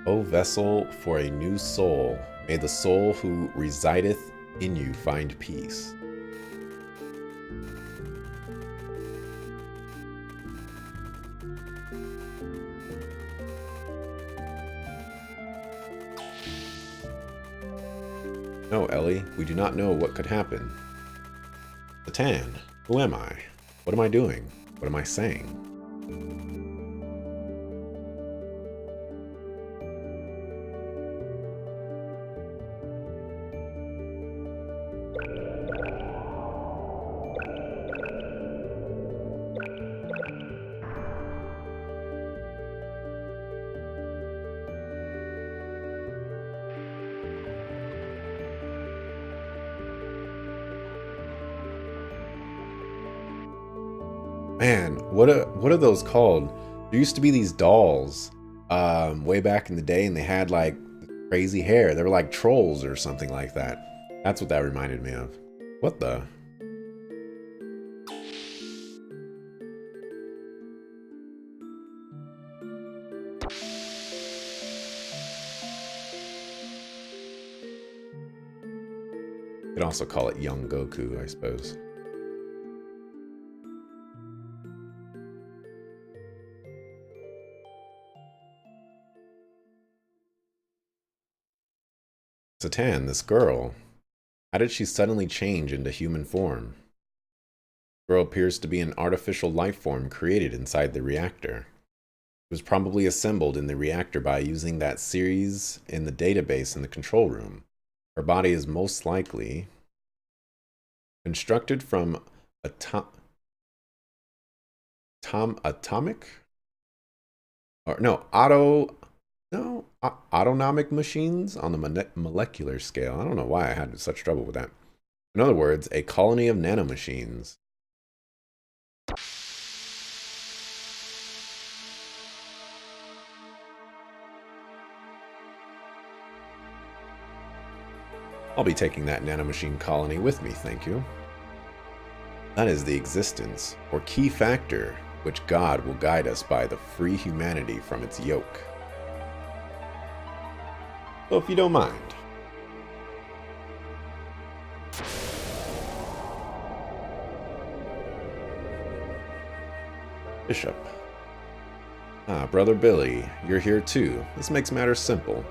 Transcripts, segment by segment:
O vessel for a new soul, may the soul who resideth in you find peace. No, Ellie, we do not know what could happen. Satan, who am I? What am I doing? What am I saying? Man, what are those called? There used to be these dolls way back in the day, and they had like crazy hair. They were like trolls or something like that. That's what that reminded me of. What the? You could also call it young Goku, I suppose. Satan, this girl. How did she suddenly change into human form? The girl appears to be an artificial life form created inside the reactor. It was probably assembled in the reactor by using that series in the database in the control room. Her body is most likely constructed from atomic? Or no, autonomic machines on the molecular scale. I don't know why I had such trouble with that. In other words, a colony of nanomachines. I'll be taking that nanomachine colony with me, thank you. That is the existence, or key factor, which God will guide us by the free humanity from its yoke. So if you don't mind. Bishop. Ah, Brother Billy, you're here too. This makes matters simple.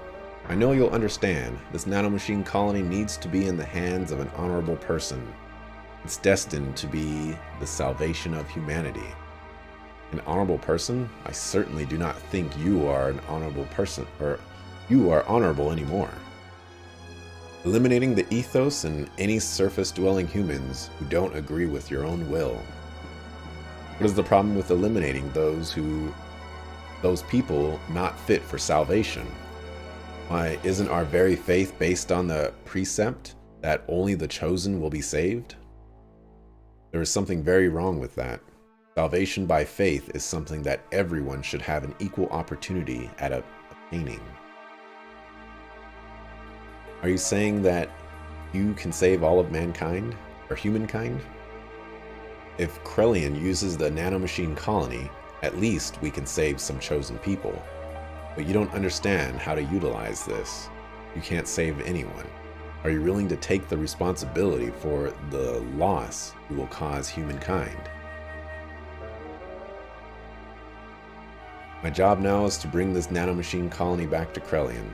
I know you'll understand. This nanomachine colony needs to be in the hands of an honorable person. It's destined to be the salvation of humanity. An honorable person? I certainly do not think you are an honorable person, or you are honorable anymore. Eliminating the ethos and any surface-dwelling humans who don't agree with your own will. What is the problem with eliminating those people not fit for salvation? Why, isn't our very faith based on the precept that only the chosen will be saved? There is something very wrong with that. Salvation by faith is something that everyone should have an equal opportunity at obtaining. Are you saying that you can save all of mankind, or humankind? If Krellian uses the nanomachine colony, at least we can save some chosen people. But you don't understand how to utilize this. You can't save anyone. Are you willing to take the responsibility for the loss you will cause humankind? My job now is to bring this nanomachine colony back to Krellian.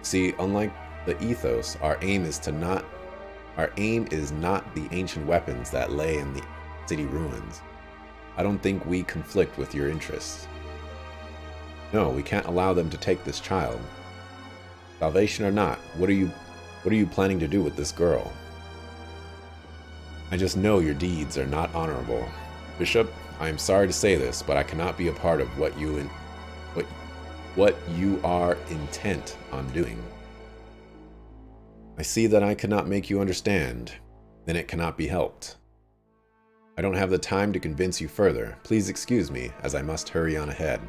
See, unlike the ethos, our aim is not the ancient weapons that lay in the city ruins. I don't think we conflict with your interests. No, we can't allow them to take this child. Salvation or not, what are you planning to do with this girl? I just know your deeds are not honorable. Bishop, I am sorry to say this, but I cannot be a part of what you are intent on doing. I see that I cannot make you understand, then it cannot be helped. I don't have the time to convince you further. Please excuse me, as I must hurry on ahead.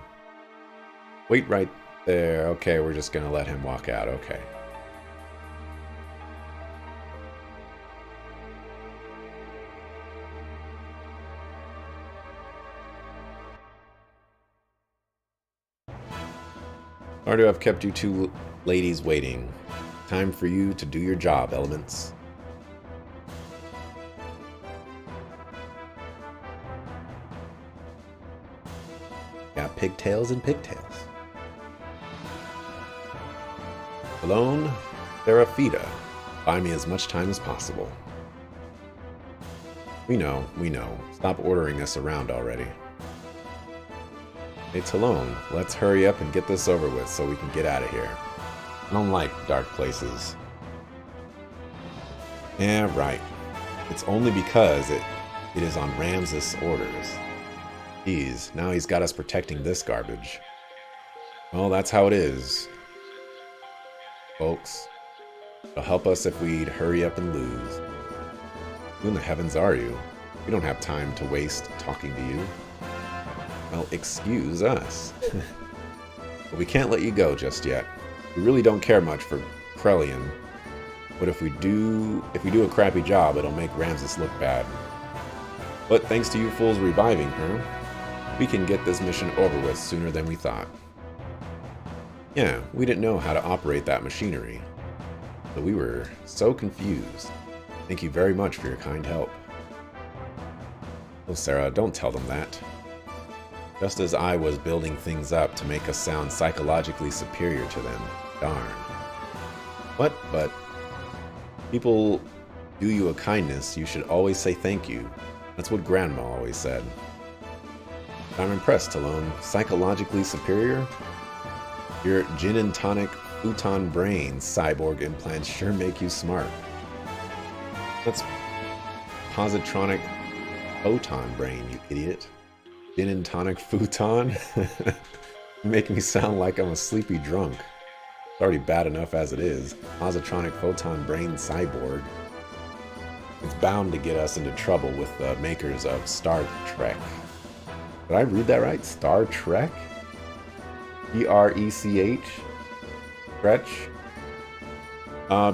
Wait right there. Okay, we're just gonna let him walk out. Okay. Sorry to have kept you two ladies waiting. Time for you to do your job, Elements. Got pigtails and pigtails. Alone, Serafita. Buy me as much time as possible. We know, we know. Stop ordering us around already. Hey Talone, let's hurry up and get this over with so we can get out of here. I don't like dark places. Yeah, right. It's only because it is on Ramses' orders. Geez, now he's got us protecting this garbage. Well, that's how it is. Folks, it'll help us if we'd hurry up and lose. Who in the heavens are you? We don't have time to waste talking to you. Well, excuse us. But we can't let you go just yet. We really don't care much for Krelian. But if we do a crappy job, it'll make Ramses look bad. But thanks to you fools reviving her, we can get this mission over with sooner than we thought. Yeah, we didn't know how to operate that machinery. So we were so confused. Thank you very much for your kind help. Oh, Sarah, don't tell them that. Just as I was building things up to make us sound psychologically superior to them. Darn. What? But people do you a kindness, you should always say thank you. That's what Grandma always said. I'm impressed, Talone. Psychologically superior? Your gin and tonic futon brain cyborg implants sure make you smart. That's positronic photon brain, you idiot. Gin and tonic futon? You make me sound like I'm a sleepy drunk. It's already bad enough as it is. Positronic photon brain cyborg. It's bound to get us into trouble with the makers of Star Trek. Did I read that right? Star Trek? E-R-E-C-H? Stretch?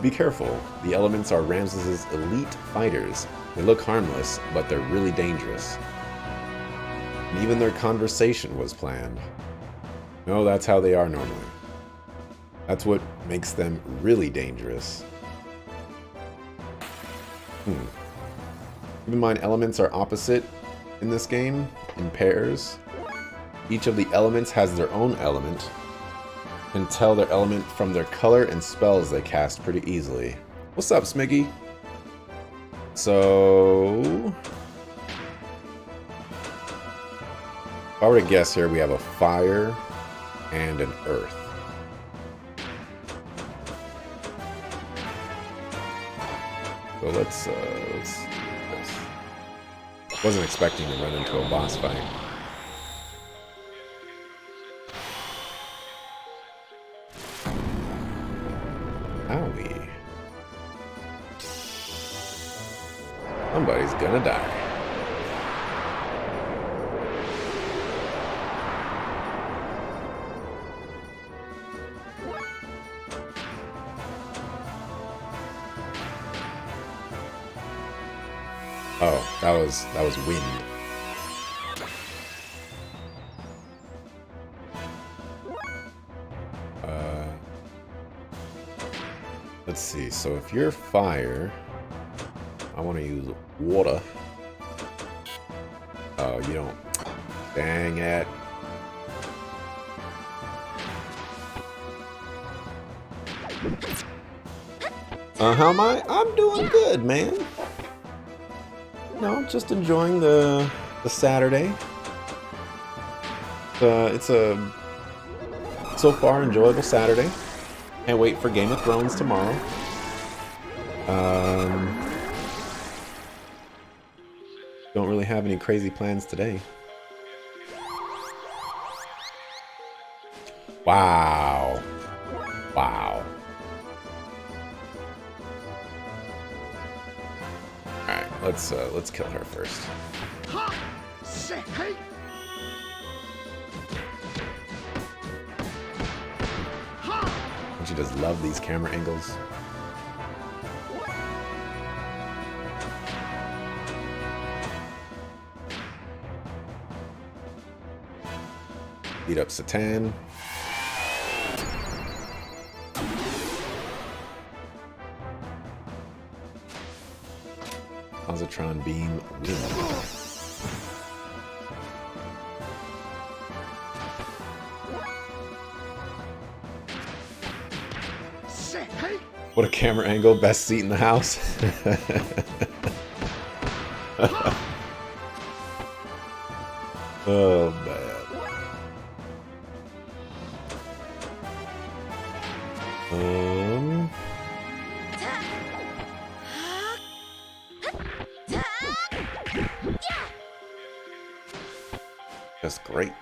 Be careful. The Elements are Ramses' elite fighters. They look harmless, but they're really dangerous. And even their conversation was planned. No, that's how they are normally. That's what makes them really dangerous. Keep in mind, elements are opposite in this game, in pairs. Each of the elements has their own element. You can tell their element from their color and spells they cast pretty easily. What's up, Smiggy? So, if I were to guess here, we have a fire and an earth. So let's do this. Wasn't expecting to run into a boss fight. Owie. Somebody's gonna die. Oh, that was wind. Let's see. So if you're fire, I want to use water. Oh, you don't. Dang it. How am I? I'm doing good, man. No, just enjoying the Saturday. It's a so far enjoyable Saturday. Can't wait for Game of Thrones tomorrow. Don't really have any crazy plans today. Wow. Wow. Alright, let's kill her first. Don't you just love these camera angles? Beat up Satan. Positron Beam Wind. What a camera angle, best seat in the house. Oh, man. That's great.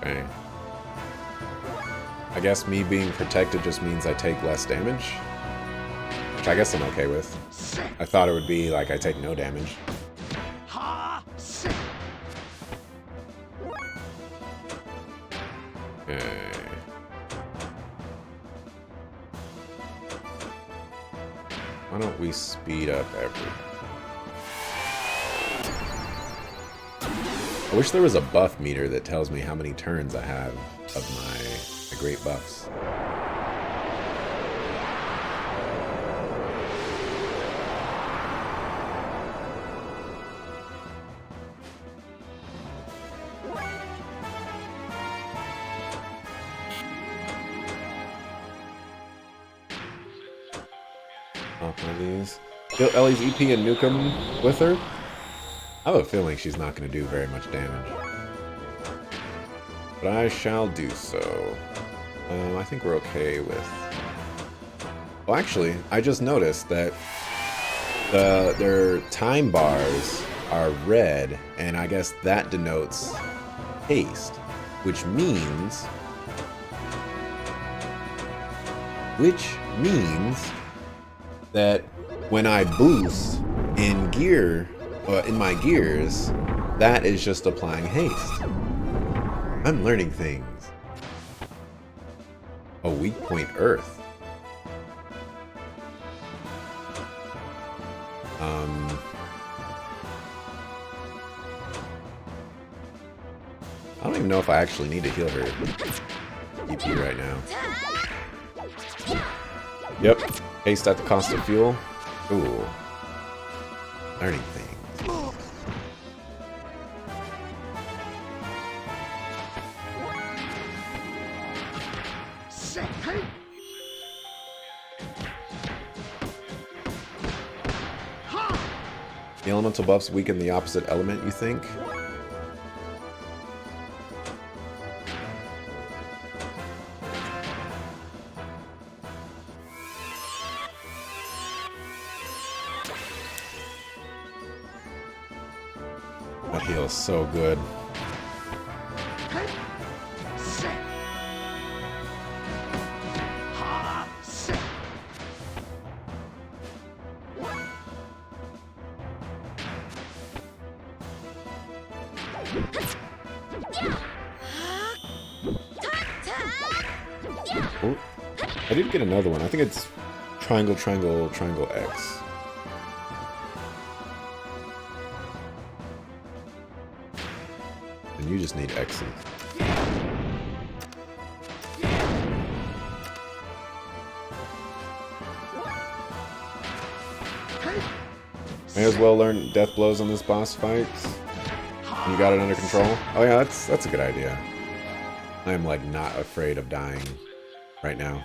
Okay. I guess me being protected just means I take less damage, which I guess I'm okay with. I thought it would be like I take no damage. Okay. Why don't we speed up everything? I wish there was a buff meter that tells me how many turns I have of my great buffs. Pop one of these. Kill Ellie's EP and nuke him with her? I have a feeling she's not going to do very much damage. But I shall do so. I think we're okay with... Well, actually, I just noticed that their time bars are red, and I guess that denotes haste, which means that when I boost in my gears, that is just applying haste. I'm learning things. A weak point Earth. I don't even know if I actually need to heal her EP right now. Yep. Haste at the cost of fuel. Ooh. Learning things. The elemental buffs weaken the opposite element, you think? That heals so good. Oh, I did get another one. I think it's triangle, triangle, triangle X. And you just need X's. May as well learn death blows on this boss fight. You got it under control? Oh yeah, that's a good idea. I am like not afraid of dying right now.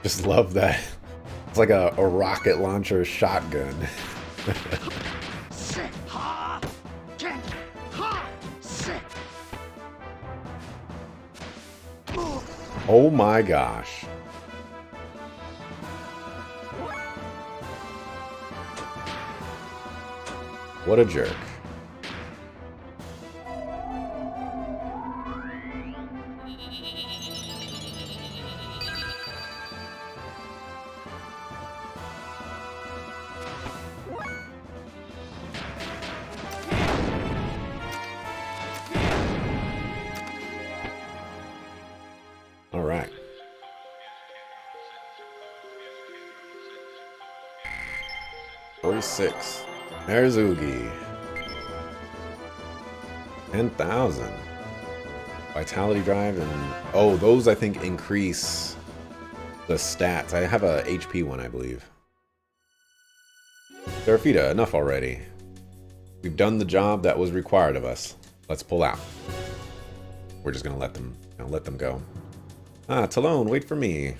Just love that. It's like a rocket launcher shotgun. Oh my gosh. What a jerk. All right. $46. There's Oogie. 10,000. Vitality drive and... Oh, those I think increase the stats. I have a HP one, I believe. Serafita, enough already. We've done the job that was required of us. Let's pull out. We're just gonna let them go. Ah, Talon, wait for me.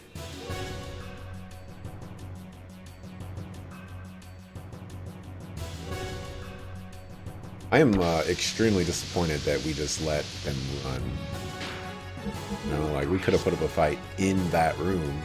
I am extremely disappointed that we just let them run. You know, like, we could have put up a fight in that room.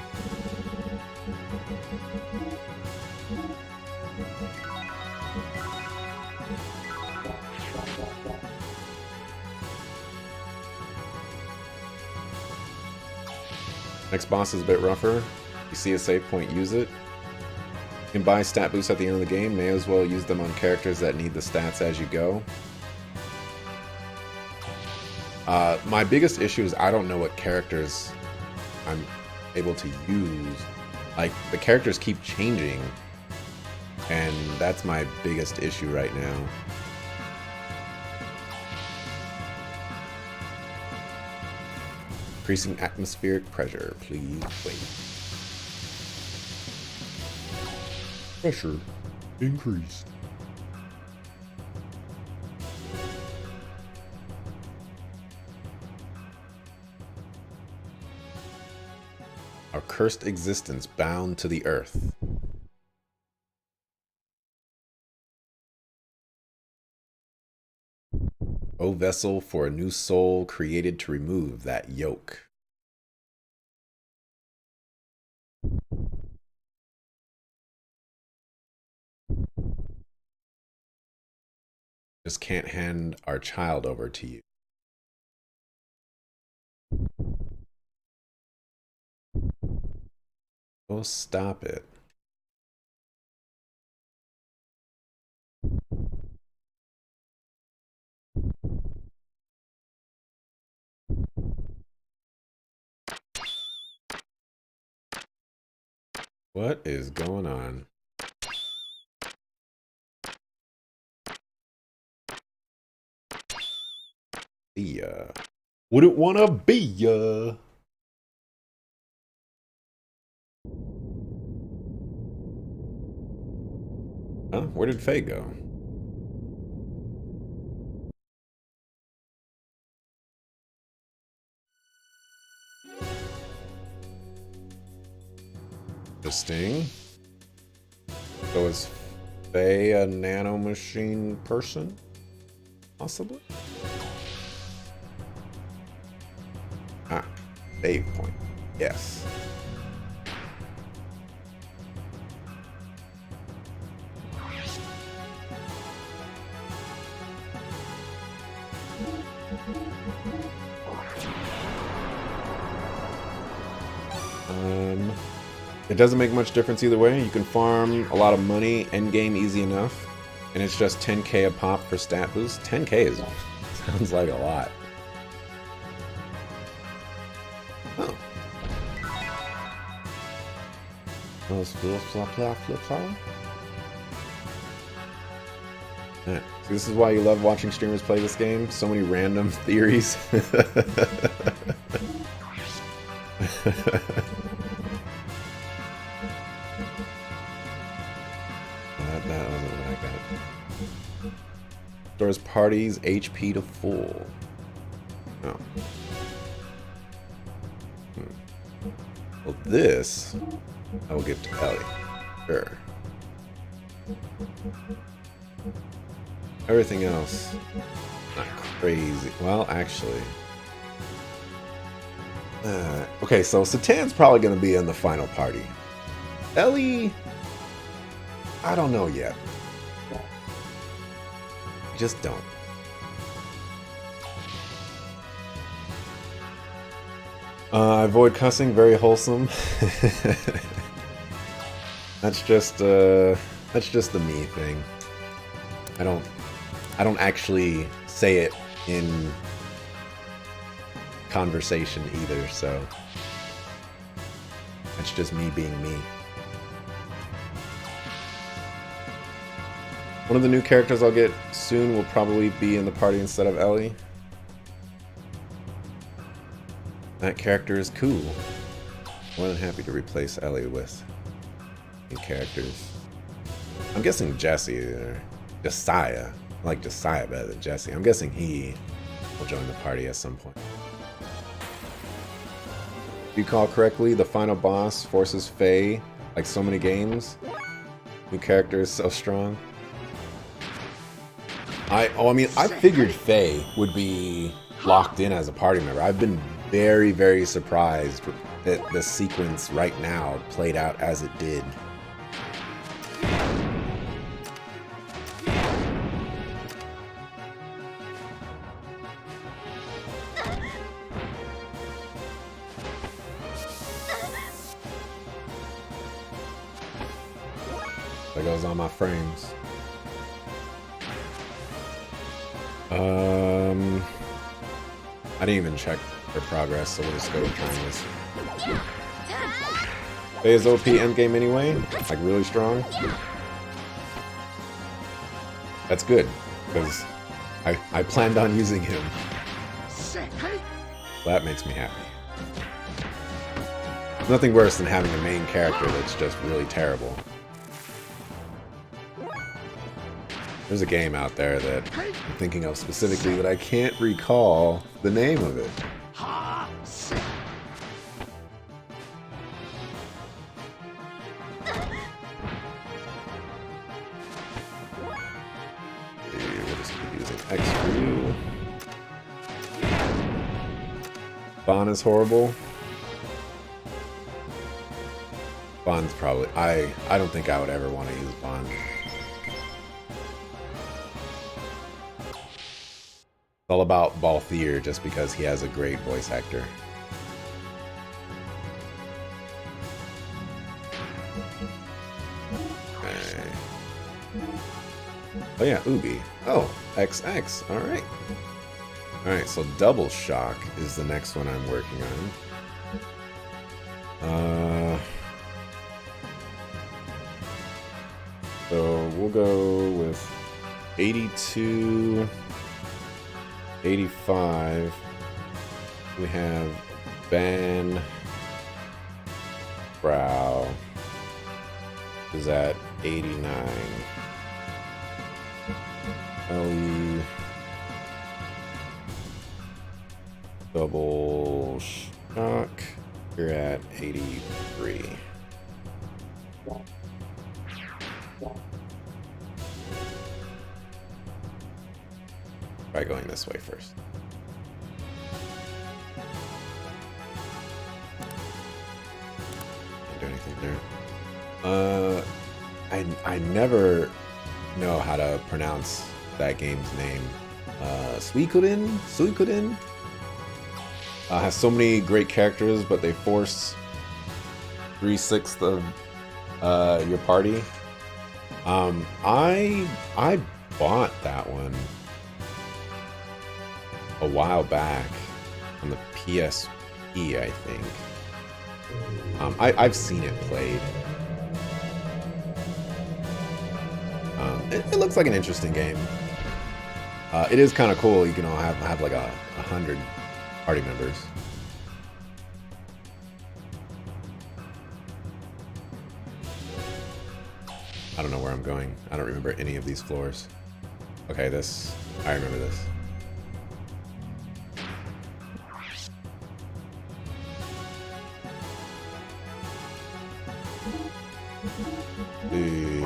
Next boss is a bit rougher. You see a save point, use it. You can buy stat boosts at the end of the game. May as well use them on characters that need the stats as you go. My biggest issue is I don't know what characters I'm able to use. Like, the characters keep changing, and that's my biggest issue right now. Increasing atmospheric pressure, please wait. Pressure increased. Our cursed existence bound to the earth. O vessel for a new soul created to remove that yoke. Just can't hand our child over to you. Oh, stop it. What is going on? Yeah. Wouldn't wanna be ya. Huh? Where did Faye go? Interesting. So is Faye a nanomachine person? Possibly? Ah, save point. Yes. It doesn't make much difference either way. You can farm a lot of money, end game easy enough, and it's just 10k a pop for stat boost. 10k is sounds like a lot. Oh. Yeah. See, this is why you love watching streamers play this game. So many random theories. That wasn't what I got. Stores parties HP to full. Oh. Well, this I will give to Ellie. Sure. Everything else, not crazy. Well, actually. Okay, so Satan's probably going to be in the final party. Ellie, I don't know yet. just don't. I avoid cussing, very wholesome. That's just the me thing. I don't actually say it in conversation either, so that's just me being me. One of the new characters I'll get soon will probably be in the party instead of Ellie. That character is cool. More than happy to replace Ellie with new characters. I'm guessing Jesse or Josiah. I like Josiah better than Jesse. I'm guessing he will join the party at some point. If you recall correctly, the final boss forces Faye, like so many games. New character is so strong. I figured Faye would be locked in as a party member. I've been very, very surprised that the sequence right now played out as it did. There goes all my frames. I didn't even check for progress, so we'll just go trying this. Faye is OP endgame anyway, like really strong. That's good, because I planned on using him. That makes me happy. Nothing worse than having a main character that's just really terrible. There's a game out there that I'm thinking of specifically that I can't recall the name of it. We'll just keep using X for you. Bon is horrible. Bon's probably... I don't think I would ever want to use Bon. All about Balthier just because he has a great voice actor. Okay. Oh yeah, Ubi. Oh, XX. Alright. Alright, so Double Shock is the next one I'm working on. So we'll go with 82... 85. We have Ban Brow is at 89. Ellie Double Shock, you're at 83. Try going this way first. Can't do anything there. I never know how to pronounce that game's name. Suikoden? Has so many great characters, but they force 3/6 of your party. I bought that one a while back on the PSP, I think. I've seen it played. It looks like an interesting game. It is kind of cool. You can all have like 100 party members. I don't know where I'm going. I don't remember any of these floors. Okay, this. I remember this. The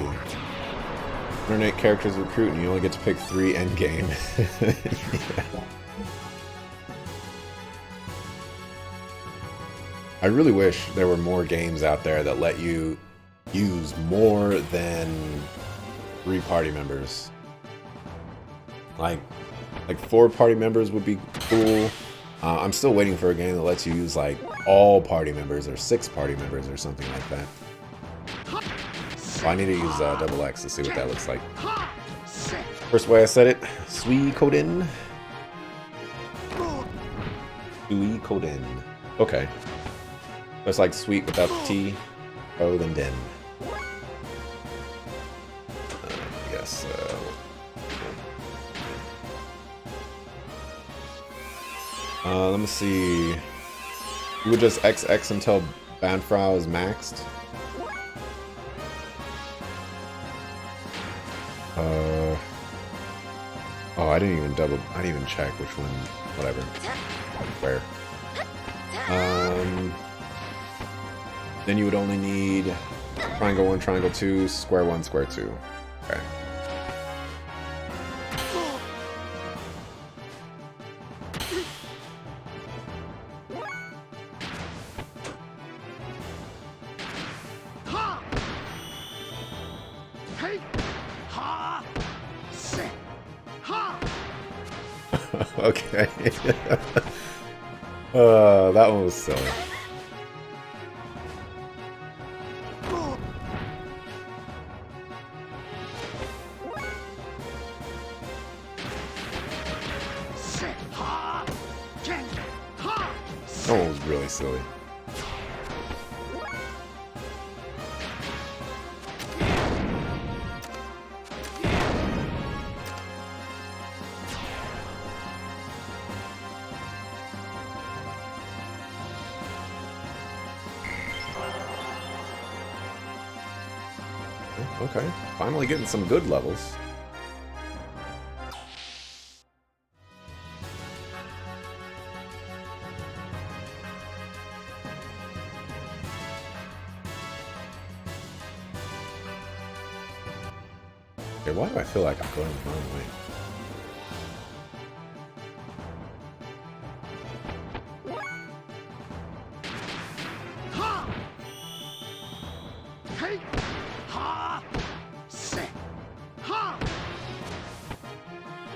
108 characters recruit, and you only get to pick 3 endgame. Yeah. I really wish there were more games out there that let you use more than 3 party members. Like 4 party members would be cool. I'm still waiting for a game that lets you use like all party members or 6 party members or something like that. So I need to use double X to see what that looks like. First way I said it, Suikoden. Suikoden. Okay. It's like sweet without the T. Oh, then den. Yes. Let me see. You would just XX until Banfrau is maxed. Oh, I didn't even check which one. Whatever. Where? Then you would only need triangle 1, triangle 2, square 1, square 2. Okay. Okay. That one was silly. That one was really silly. Okay, finally getting some good levels. Okay, why do I feel like I'm going the wrong way?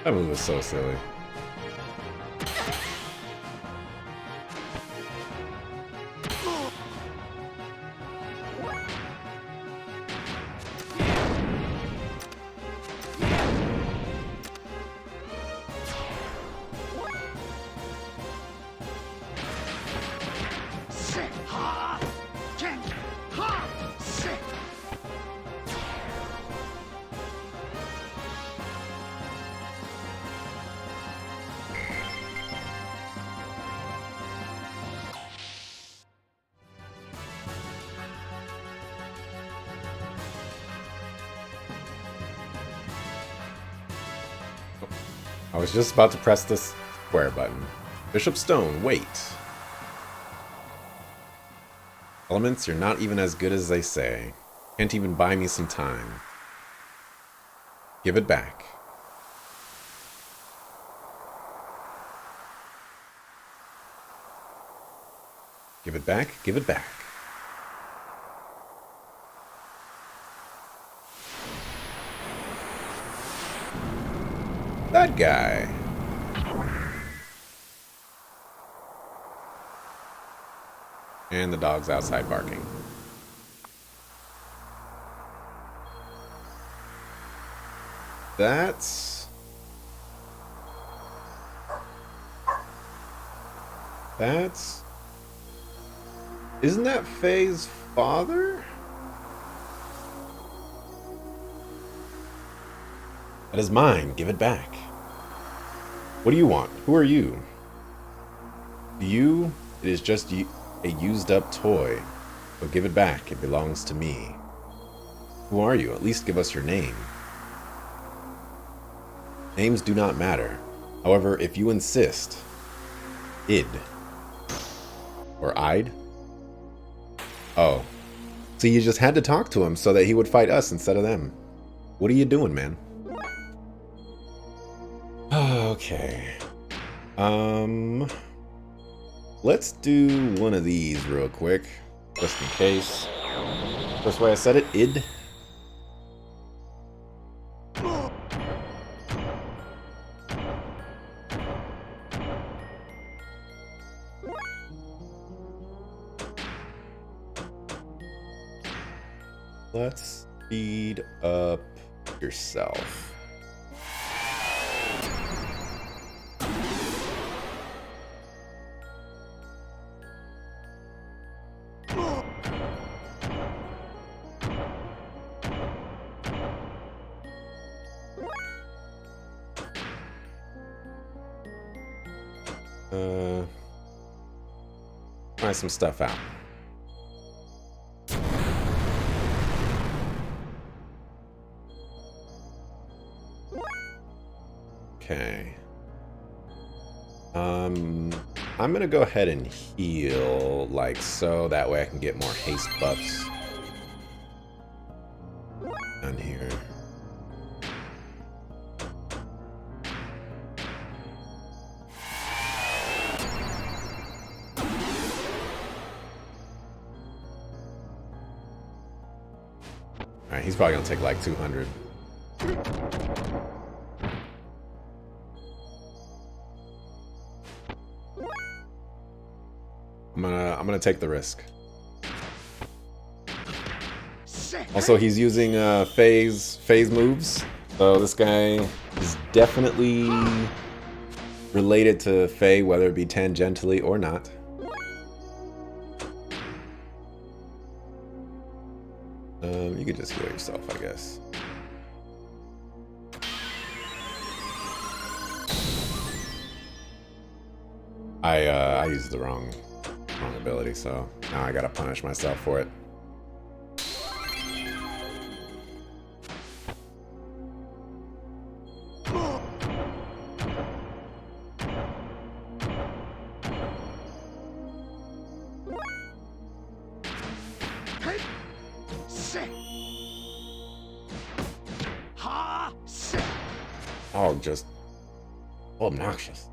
That move was so silly. I was just about to press the square button. Bishop Stone, wait. Elements, you're not even as good as they say. Can't even buy me some time. Give it back. Give it back, give it back. That guy. And the dog's outside barking. That's... Isn't that Faye's father? That is mine. Give it back. What do you want? Who are you? You? It is just a used-up toy. So give it back. It belongs to me. Who are you? At least give us your name. Names do not matter. However, if you insist, id. Or I'd? Oh. So you just had to talk to him so that he would fight us instead of them. What are you doing, man? Okay. Let's do one of these real quick, just in case. First way I said it, id. Let's speed up yourself. Try some stuff out. Okay. I'm gonna go ahead and heal like so, that way I can get more haste buffs done here. Alright, he's probably gonna take like 200. I'm gonna take the risk. Also, he's using phase moves, so this guy is definitely related to Faye, whether it be tangentially or not. You could just heal yourself, I guess. I used the wrong ability, so now I gotta punish myself for it. Oh, just obnoxious.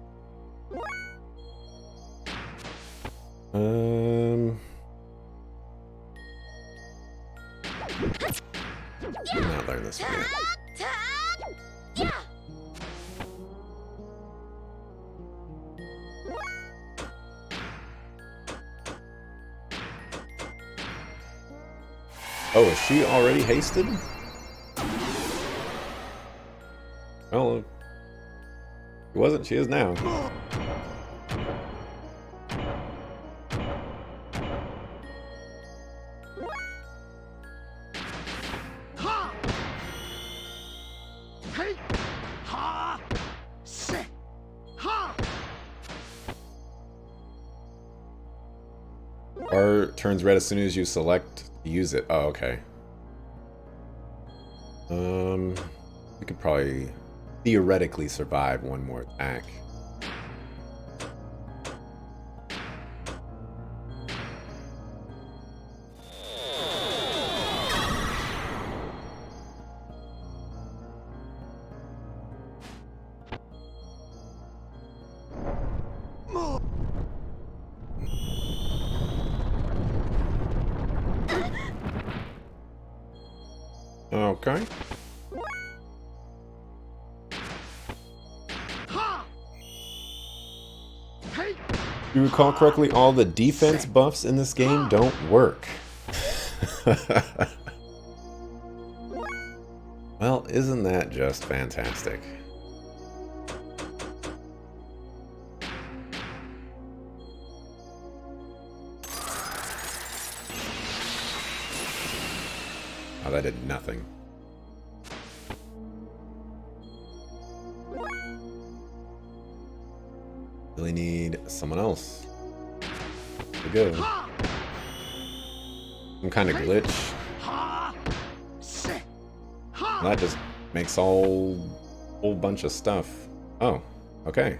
Did not learn this one yet. Oh, is she already hasted? Well, she wasn't. She is now. Or turns red as soon as you select to use it. Oh, okay. We could probably theoretically survive one more attack. Okay. If you recall correctly, all the defense buffs in this game don't work. Well, isn't that just fantastic? Oh, that did nothing. Really need someone else. There we go. Some kind of glitch. That just makes whole bunch of stuff. Oh, okay.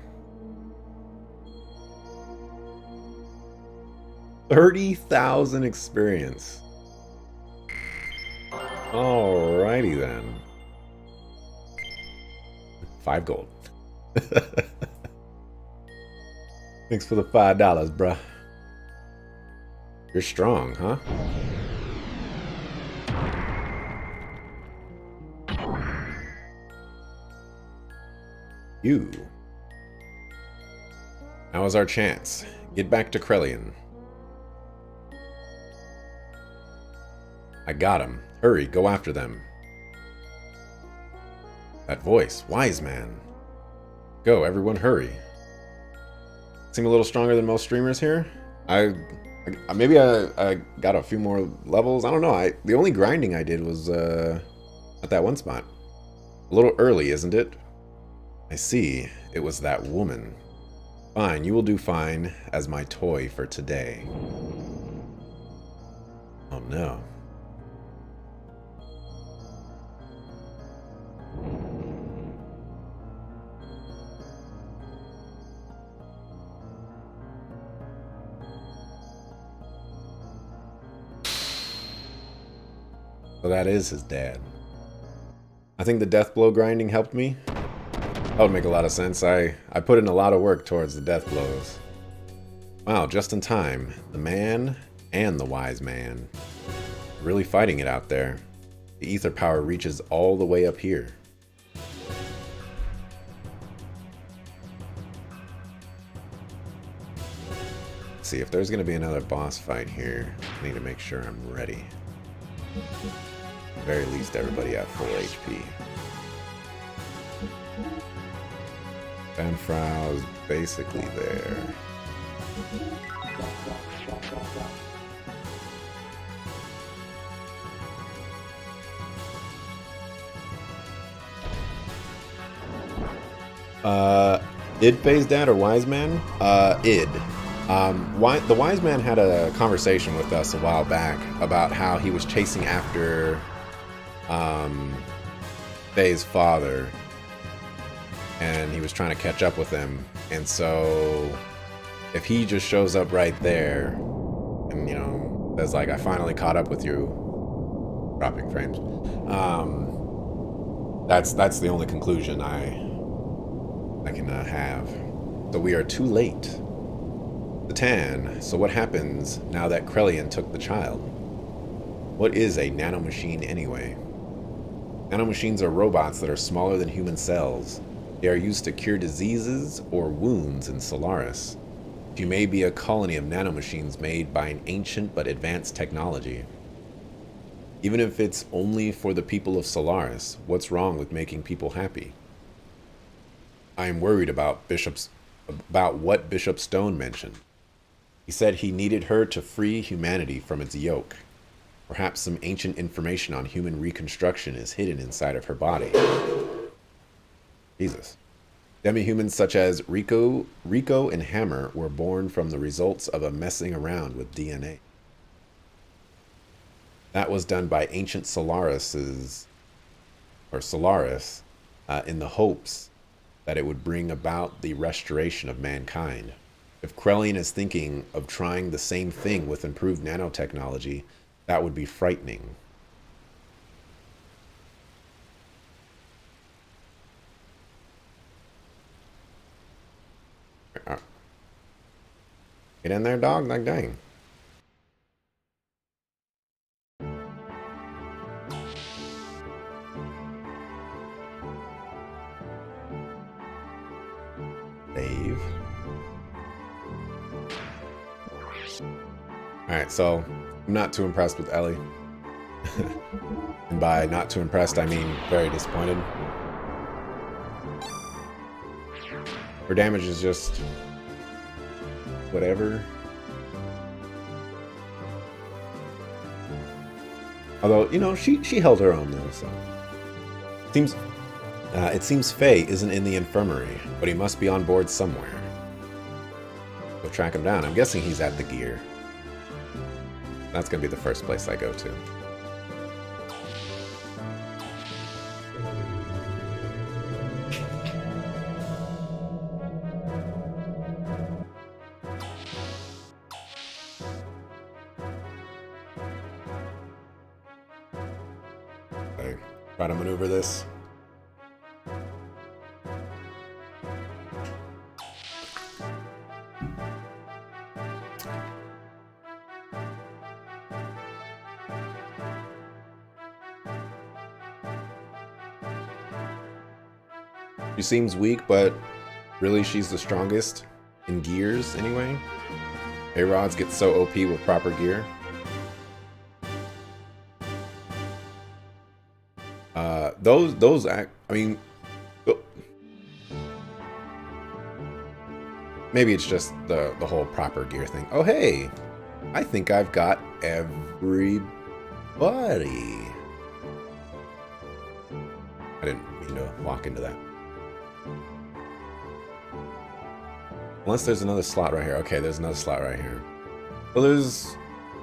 30,000 experience. Alrighty then. 5 gold. Thanks for the $5, bruh. You're strong, huh? You. Now is our chance. Get back to Krelian. I got him. Hurry, go after them. That voice, wise man. Go, everyone, hurry. Seem a little stronger than most streamers here. Maybe I got a few more levels. I don't know. The only grinding I did was at that one spot. A little early, isn't it? I see. It was that woman. Fine, you will do fine as my toy for today. Oh no. So that is his dad. I think the death blow grinding helped me. That would make a lot of sense. I put in a lot of work towards the death blows. Wow, just in time. The man and the wise man. Really fighting it out there. The ether power reaches all the way up here. Let's see, if there's going to be another boss fight here, I need to make sure I'm ready. At the very least, everybody at full HP. Banfrau is basically there. Id phased dad or wise man? Id. The wise man had a conversation with us a while back about how he was chasing after Faye's father, and he was trying to catch up with him. And so if he just shows up right there and, you know, says like, I finally caught up with you, dropping frames, that's the only conclusion I can have. So we are too late. Satan, so what happens now that Krelian took the child? What is a nanomachine anyway? Nanomachines are robots that are smaller than human cells. They are used to cure diseases or wounds in Solaris. You may be a colony of nanomachines made by an ancient but advanced technology. Even if it's only for the people of Solaris, what's wrong with making people happy? I am worried about what Bishop Stone mentioned. He said he needed her to free humanity from its yoke. Perhaps some ancient information on human reconstruction is hidden inside of her body. Jesus. Demi-humans such as Rico and Hammer were born from the results of a messing around with DNA. That was done by ancient Solaris in the hopes that it would bring about the restoration of mankind. If Krelian is thinking of trying the same thing with improved nanotechnology, that would be frightening. Get in there, dog. Like, dang. Save. Alright, so I'm not too impressed with Ellie. And by not too impressed, I mean very disappointed. Her damage is just whatever. Although, you know, she held her own though, so. It seems Faye isn't in the infirmary, but he must be on board somewhere. We'll track him down. I'm guessing he's at the gear. That's gonna be the first place I go to. Okay, try to maneuver this. She seems weak, but really she's the strongest in gears anyway. A-Rods get so OP with proper gear. I mean, maybe it's just the whole proper gear thing. Oh, hey, I think I've got everybody. I didn't mean to walk into that. Unless there's another slot right here. Okay, there's another slot right here. Well, there's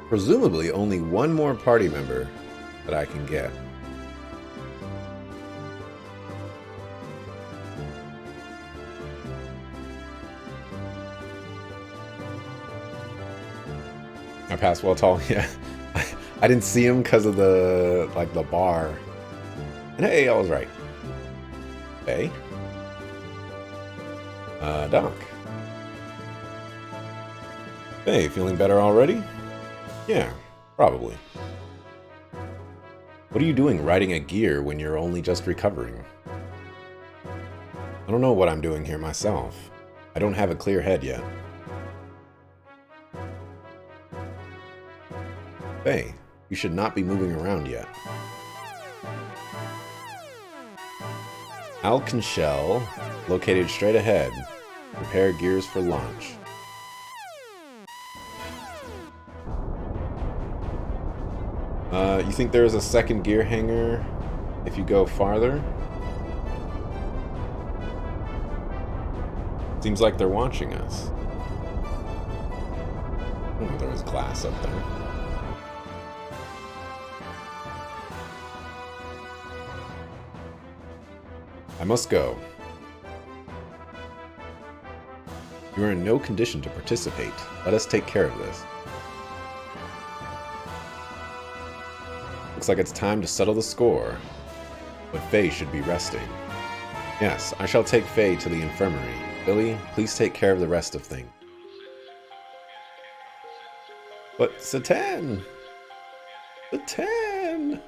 presumably only one more party member that I can get. I passed well tall. Yeah, I didn't see him because of the the bar. And hey, I was right. Hey, Doc. Hey, feeling better already? Yeah, probably. What are you doing riding a gear when you're only just recovering? I don't know what I'm doing here myself. I don't have a clear head yet. Hey, you should not be moving around yet. Alconchel, located straight ahead. Prepare gears for launch. You think there is a second gear hanger if you go farther? Seems like they're watching us. Oh, there was glass up there. I must go. You are in no condition to participate. Let us take care of this. Looks like it's time to settle the score. But Faye should be resting. Yes, I shall take Faye to the infirmary. Billy, please take care of the rest of things. But Satan! Satan!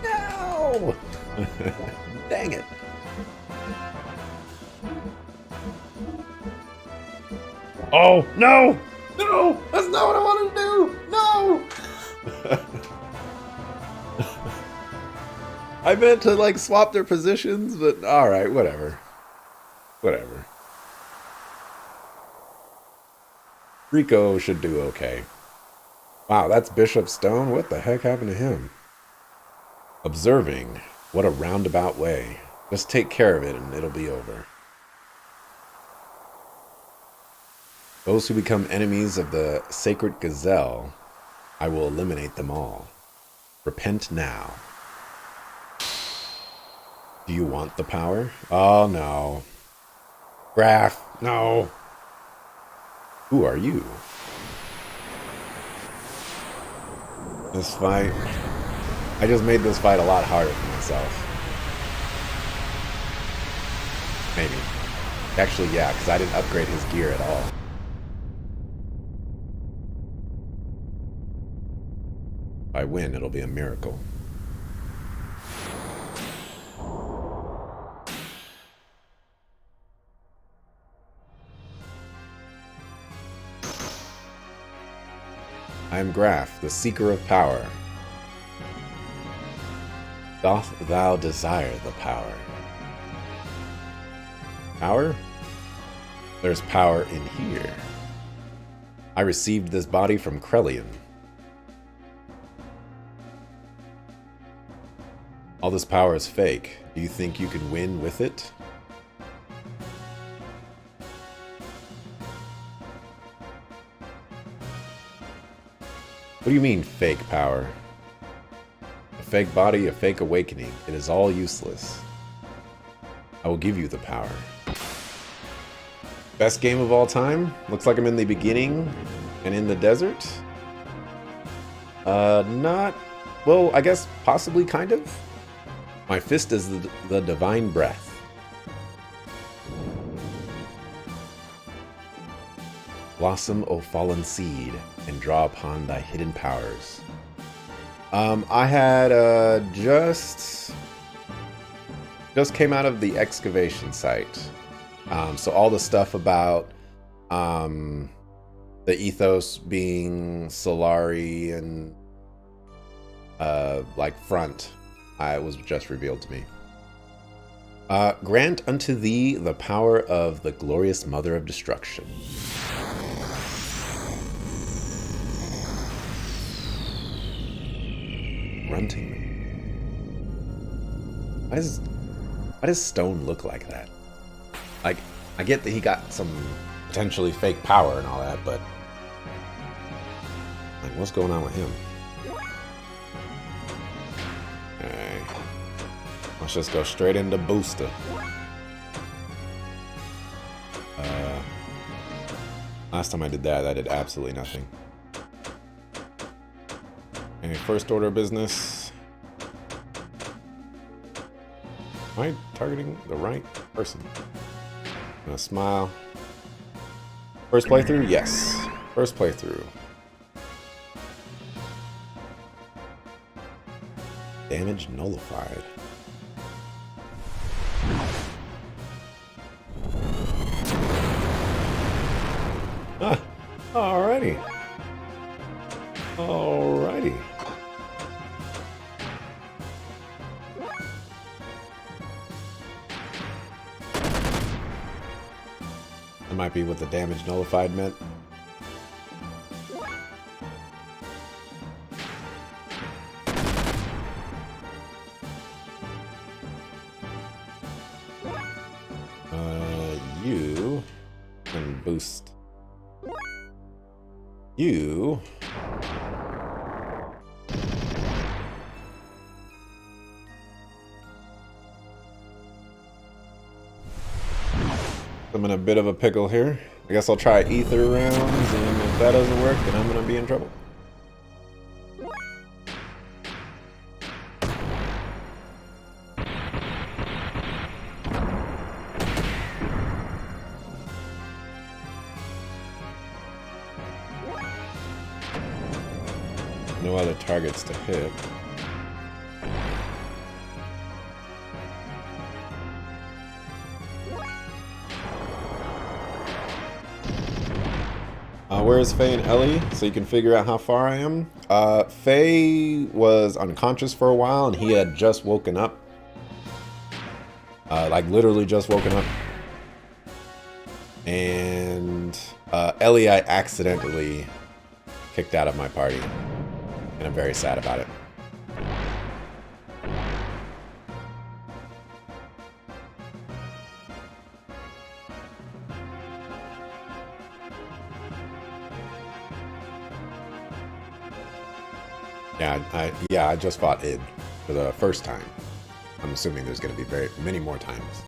No! Dang it. Oh, no! No! That's not what I wanted to do! No! I meant to, swap their positions, but alright, whatever. Whatever. Rico should do okay. Wow, that's Bishop Stone? What the heck happened to him? Observing. What a roundabout way. Just take care of it and it'll be over. Those who become enemies of the sacred gazelle, I will eliminate them all. Repent now. Do you want the power? Oh no. Graf, no. Who are you? This fight... I just made this fight a lot harder for myself. Maybe. Actually, yeah, because I didn't upgrade his gear at all. If I win, it'll be a miracle. I am Graf, the seeker of power. Doth thou desire the power? Power? There's power in here. I received this body from Krelian. All this power is fake. Do you think you can win with it? What do you mean, fake power? A fake body, a fake awakening. It is all useless. I will give you the power. Best game of all time? Looks like I'm in the beginning and in the desert. Not... Well, I guess possibly, kind of. My fist is the divine breath. Blossom, O fallen seed, and draw upon thy hidden powers. I had just came out of the excavation site. So all the stuff about the ethos being Solari and like front, was just revealed to me. Grant unto thee the power of the glorious Mother of Destruction. Grunting. Why does stone look like that? Like, I get that he got some potentially fake power and all that, but like, what's going on with him? Okay. Let's just go straight into booster. Last time I did that, I did absolutely nothing. Okay, first order of business. Am I targeting the right person? I'm gonna smile. First playthrough? Yes. First playthrough. Damage nullified. Ah, alrighty. Alrighty. That might be what the damage nullified meant. You can boost. You I'm in a bit of a pickle here. I guess I'll try ether rounds, and if that doesn't work, then I'm gonna be in trouble. No other targets to hit. Where's Faye and Ellie? So you can figure out how far I am. Faye was unconscious for a while, and he had just woken up. Like literally just woken up. And Ellie, I accidentally kicked out of my party. And I'm very sad about it. Yeah, I just fought Id for the first time. I'm assuming there's going to be many more times.